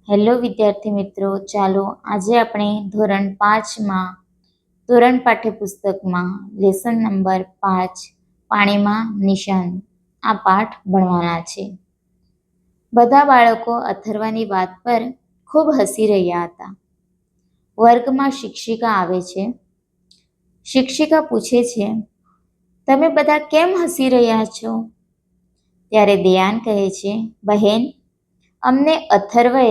Hello વિદ્યાર્થી મિત્રો, ચાલો આજે આપણે ધોરણ 5માં ધોરણ પાઠ્યપુસ્તકમાં લેસન નંબર 5 પાણીમાં નિશાન આ પાઠ ભણવાના છે. બધા બાળકો અથર્વાની વાત પર ખૂબ હસી રહ્યા હતા. વર્ગમાં શિક્ષિકા આવે છે. શિક્ષિકા પૂછે છે, તમે બધા કેમ હસી રહ્યા છો? ત્યારે દેયાન કહે છે, બહેન, અમને અથર્વએ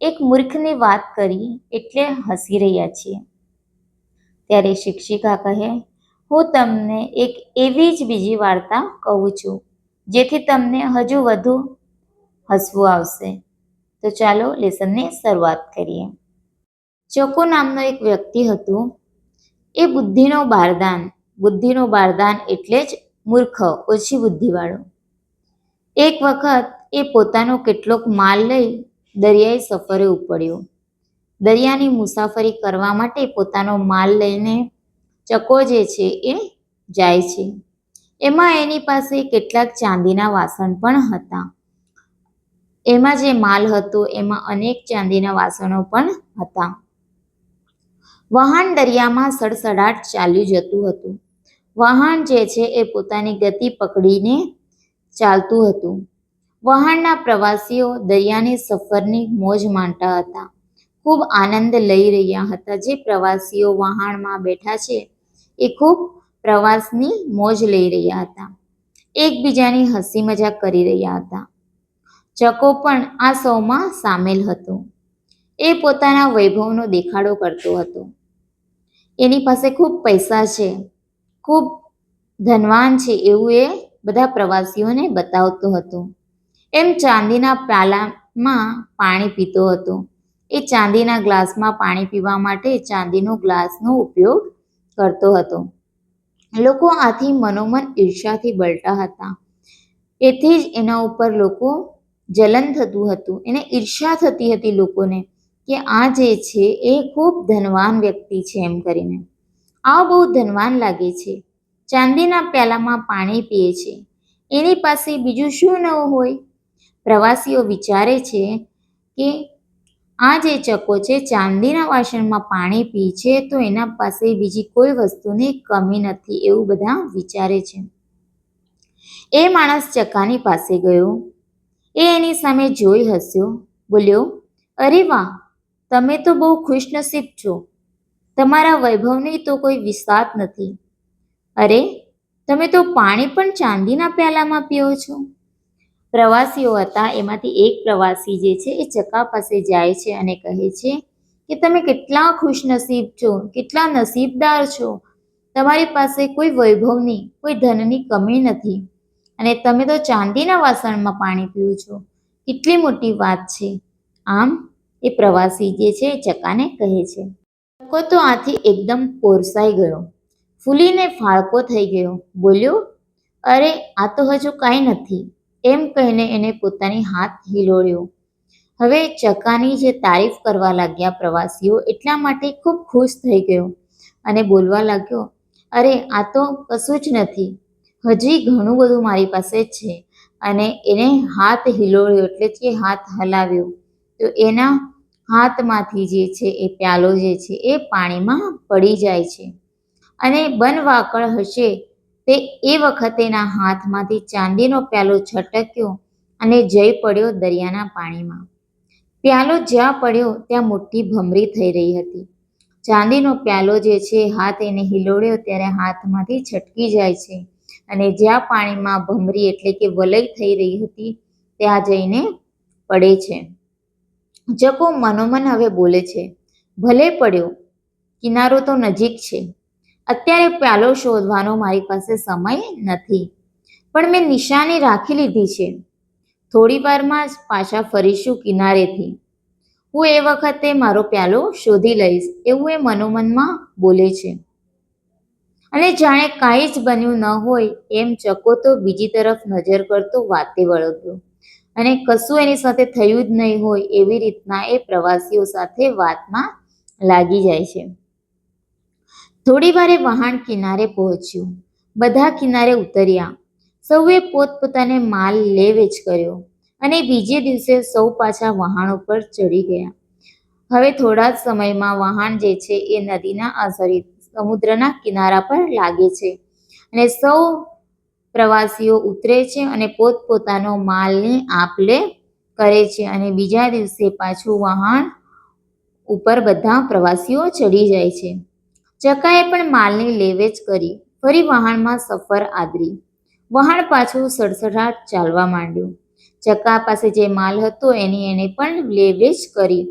એક મૂર્ખની વાત કરી એટલે હસી રહ્યા છીએ. ત્યારે શિક્ષિકા કહે, હું તમને એક એવી જ બીજી વાર્તા કહું છું જેથી તમને હજુ વધુ હસવું આવશે. તો ચાલો લેસનની શરૂઆત કરીએ. ચકો નામનો એક વ્યક્તિ હતું. એ બુદ્ધિનો બારદાન એટલે જ મૂર્ખ, ઓછી બુદ્ધિવાળો. એક વખત એ પોતાનો કેટલોક માલ લઈ દરિયાઈ સફરે ઉપડ્યો. દરિયાની મુસાફરી કરવા માટે પોતાનો માલ લઈને ચકો જે છે એ જાય છે. એમાં એની પાસે કેટલાક ચાંદીના વાસણ પણ હતા. એમાં જે માલ હતો એમાં અનેક ચાંદીના વાસણો પણ હતા. વહાણ દરિયામાં સડસડાટ ચાલ્યું જતું હતું. વહાણ જે છે એ પોતાની ગતિ પકડીને ચાલતું હતું. વહાણના પ્રવાસીઓ દરિયાની સફરની મોજ માણતા હતા. ખૂબ આનંદ લઈ રહ્યા હતા. જે પ્રવાસીઓ વહાણમાં બેઠા છે એ ખૂબ પ્રવાસની મોજ લઈ રહ્યા હતા. એકબીજાની હસી મજાક કરી રહ્યા હતા. ચકો પણ આ સૌમાં સામેલ હતો. એ પોતાના વૈભવનો દેખાડો કરતો હતો. એની પાસે ખૂબ પૈસા છે, ખૂબ ધનવાન છે એવું એ બધા પ્રવાસીઓને બતાવતો હતો. એમ ચાંદીના પ્યાલામાં પાણી પીતો હતો. એ ચાંદીના ગ્લાસમાં પાણી પીવા માટે ચાંદીનો ગ્લાસનો ઉપયોગ કરતો હતો. લોકો આથી મનોમન ઈર્ષ્યાથી બળતા હતા. એથી જ એના ઉપર લોકો જલન થતું હતું. એને ઈર્ષ્યા થતી હતી લોકોને કે આ જે છે એ ખૂબ ધનવાન વ્યક્તિ છે એમ કરીને. આ બહુ ધનવાન લાગે છે, ચાંદીના પ્યાલામાં પાણી પીએ છે, એની પાસે બીજું શું નવું હોય? પ્રવાસીઓ વિચારે છે કે આ જે ચકો છે ચાંદીના વાસણમાં પાણી પી છે તો એના પાસે બીજી કોઈ વસ્તુની કમી નથી એવું બધા વિચારે છે. એ માણસ ચકાની પાસે ગયો. એ એની સામે જોઈ હસ્યો, બોલ્યો, અરે વાહ, તમે તો બહુ ખુશનસીબ છો. તમારા વૈભવની તો કોઈ વિસાત નથી. અરે, તમે તો પાણી પણ ચાંદીના પ્યાલામાં પીઓ છો. પ્રવાસીઓ હતા એમાંથી એક પ્રવાસી જે છે એ ચકા પાસે જાય છે અને કહે છે કે તમે કેટલા ખુશનસીબ છો, કેટલા નસીબદાર છો. તમારી પાસે કોઈ વૈભવની, કોઈ ધનની કમી નથી અને તમે તો ચાંદીના વાસણમાં પાણી પીઓ છો. કેટલી મોટી વાત છે. આમ એ પ્રવાસી જે છે એ ચકાને કહે છે. ચકો તો આથી એકદમ પોરસાઈ ગયો, ફૂલીને ફાળકો થઈ ગયો. બોલ્યો, અરે, આ તો હજુ કાંઈ નથી. એમ કહીને એને પોતાની હાથ હિલોળ્યો. હવે ચકાની જે તારીફ કરવા લાગ્યા પ્રવાસીઓ એટલા માટે ખૂબ ખુશ થઈ ગયો અને બોલવા લાગ્યો, અરે, આ તો કશું જ નથી, હજી ઘણું બધું મારી પાસે છે. અને એને હાથ હિલોળ્યો એટલે કે હાથ હલાવ્યો તો એના હાથમાંથી જે છે એ પ્યાલો જે છે એ પાણીમાં પડી જાય છે અને બનવાકળ હશે તે એ વખતે એના હાથમાંથી ચાંદીનો પ્યાલો છટક્યો અને જઈ પડ્યો દરિયાના પાણીમાં. પ્યાલો જ્યાં પડ્યો ત્યાં મોટી ભમરી થઈ રહી હતી. ચાંદીનો પ્યાલો જે છે હાથ એને હિલોળ્યો ત્યારે હાથમાંથી છટકી જાય છે અને જ્યાં પાણીમાં ભમરી એટલે કે વલય થઈ રહી હતી ત્યાં જઈને પડે છે. ચકો મનોમન હવે બોલે છે, ભલે પડ્યો, કિનારો તો નજીક છે. અત્યારે પ્યાલો શોધવાનો મારી પાસે સમય નથી, પણ મેં નિશાની રાખી લીધી છે. થોડી વારમાં જ પાછા ફરીશું કિનારેથી. હું એ વખતે મારો પ્યાલો શોધી લઈશ એવું એ મનોમનમાં બોલે છે. અને જાણે કાંઈ જ બન્યું ન હોય એમ ચકો તો બીજી તરફ નજર કરતો વાતે વળગ્યો અને કશું એની સાથે થયું જ નહીં હોય એવી રીતના એ પ્રવાસીઓ સાથે વાતમાં લાગી જાય છે. થોડી વારે વહાણ કિનારે પહોંચ્યું. બધા કિનારે ઉતર્યા. સૌએ પોતપોતાને માલ લે વેચ કર્યો અને બીજે દિવસે સૌ પાછા વહાણ ઉપર ચડી ગયા. હવે થોડા જ સમયમાં વહાણ જે છે એ નદીના સમુદ્રના કિનારા પર લાગે છે અને સૌ પ્રવાસીઓ ઉતરે છે અને પોતપોતાનો માલની આપ-લે કરે છે અને બીજા દિવસે પાછું વહાણ ઉપર બધા પ્રવાસીઓ ચડી જાય છે. ચકાએ પણ માલની લે-વેચ કરી. ફરી વહાણમાં સફર આદરી. વહાણ પાછું સડસડાટ ચાલવા માંડ્યું. ચકા પાસે જે માલ હતો એની એણે પણ લે-વેચ કરી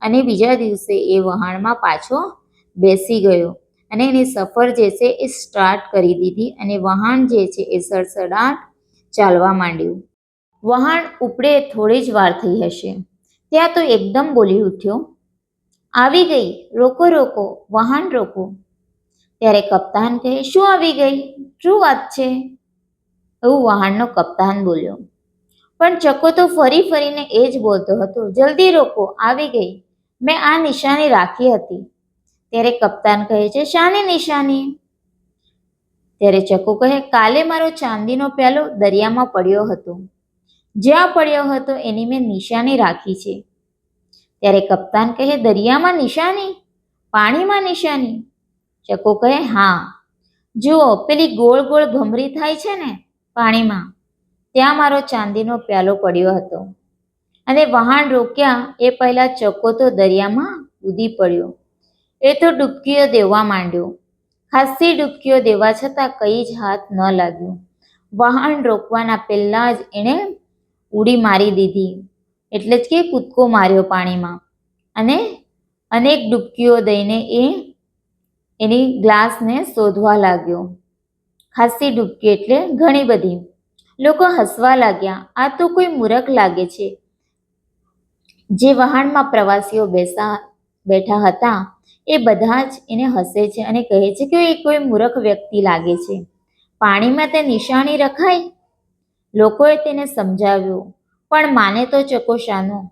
અને બીજા દિવસે એ વહાણમાં પાછો બેસી ગયો અને એની સફર જે છે એ સ્ટાર્ટ કરી દીધી અને વહાણ જે છે એ સડસડાટ ચાલવા માંડ્યું. વહાણ ઉપડે થોડી જ વાર થઈ હશે ત્યાં તો એકદમ બોલી ઉઠ્યો, આવી ગઈ, રોકો રોકો, વહાણ રોકો. ત્યારે કપ્તાન કહે, શું આવી ગઈ? શું વાત છે? એવું વહાણનો કપ્તાન બોલ્યો. પણ ચકો તો ફરી ફરીને એ જ બોલતો હતો, જલ્દી રોકો, આવી ગઈ, મેં આ નિશાની રાખી હતી. ત્યારે કપ્તાન કહે છે, શાની નિશાની? ત્યારે ચકો કહે, કાલે મારો ચાંદીનો પ્યાલો દરિયામાં પડ્યો હતો. જ્યાં પડ્યો હતો એની મેં નિશાની રાખી છે. ત્યારે કપ્તાન કહે, દરિયામાં નિશાની? પાણીમાં નિશાની? ચકો કહે, હા, જુઓ પેલી ગોળ ગોળ ભમરી થાય છે ને પાણીમાં, ત્યાં મારો ચાંદીનો પ્યાલો પડ્યો હતો. અને વહાણ રોક્યા એ પહેલા ચકો તો દરિયામાં કૂદી પડ્યો. એ તો ડૂબકીઓ દેવા માંડ્યો. ખાસ્સી ડૂબકીઓ દેવા છતાં કંઈ જ હાથ ન લાગ્યું. વહાણ રોકવાના પહેલા જ એણે ઉડી મારી દીધી, એટલે જ કે કૂદકો માર્યો પાણીમાં અને અનેક ડૂબકીઓ દઈને એ એની ગ્લાસને શોધવા લાગ્યો. ખાસ્સી ડૂબકી એટલે ઘણી બધી. લોકો હસવા લાગ્યા, આ તો કોઈ મૂરખ લાગે છે. જે વહાણમાં પ્રવાસીઓ બેઠા હતા એ બધા જ એને હસે છે અને કહે છે કે એ કોઈ મૂરખ વ્યક્તિ લાગે છે. પાણીમાં તે નિશાની રખાય? લોકોએ તેને સમજાવ્યું પણ માને તો ચકો શાનો?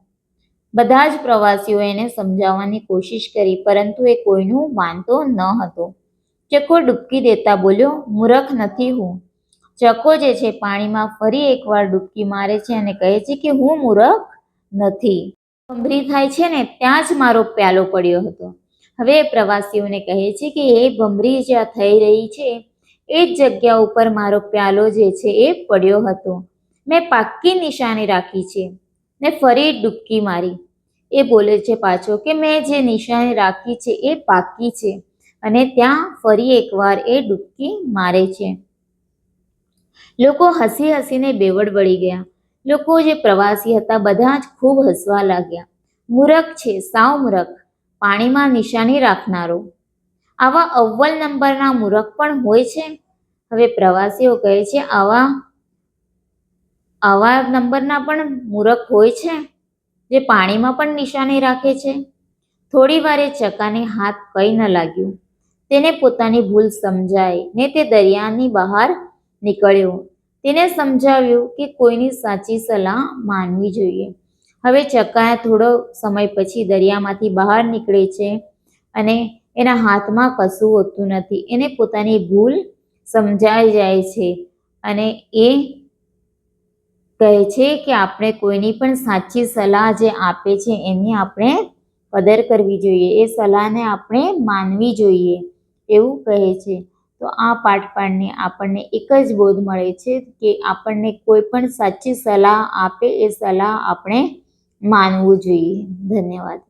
બધા જ પ્રવાસીઓ એને સમજાવવાની કોશિશ કરી પરંતુ એ કોઈનું માનતો ન હતો. ચકો ડૂબકી દેતા બોલ્યો, મૂરખ નથી હું. ચકો જે છે પાણીમાં ફરી એકવાર ડૂબકી મારે છે અને કહે છે કે હું મૂરખ નથી. ભમરી થાય છે ને ત્યાં જ મારો પ્યાલો પડ્યો હતો. હવે પ્રવાસીઓને કહે છે કે એ ભમરી જ્યાં થઈ રહી છે એ જ જગ્યા ઉપર મારો પ્યાલો જે છે એ પડ્યો હતો. મેં પાક્કી નિશાની રાખી છે ને ફરી ડૂબકી મારી. એ બોલે છે પાછો કે મેં જે નિશાની રાખી છે એ પાક્કી છે અને ત્યાં ફરી એકવાર એ ડૂબકી મારે છે. લોકો હસી હસીને બેવડ વળી ગયા. લોકો જે પ્રવાસી હતા બધા જ ખૂબ હસવા લાગ્યા. મૂરખ છે, સાવ મૂરખ, પાણીમાં નિશાની રાખનારો. આવા અવ્વલ નંબરના મૂરખ પણ હોય છે. હવે પ્રવાસીઓ કહે છે આવા નંબરના પણ મૂરખ હોય છે જે પાણીમાં પણ નિશાની રાખે છે. થોડી વારે ચકાને હાથ કંઈ ન લાગ્યું. તેને પોતાની ભૂલ સમજાઈ ને તે દરિયાની બહાર નીકળ્યો. તેને સમજાવ્યું કે કોઈની સાચી સલાહ માનવી જોઈએ. હવે ચકા થોડો સમય પછી દરિયામાંથી બહાર નીકળે છે અને એના હાથમાં કશું હોતું નથી. એને પોતાની ભૂલ સમજાઈ જાય છે અને એ કહે છે કે આપણે કોઈની પણ સાચી સલાહ જે આપે છે એની આપણે કદર કરવી જોઈએ, એ સલાહને આપણે માનવી જોઈએ એવું કહે છે. તો આ પાઠ પાડીને આપણને એક જ બોધ મળે છે કે આપણને કોઈ પણ સાચી સલાહ આપે એ સલાહ આપણે માનવું જોઈએ. ધન્યવાદ.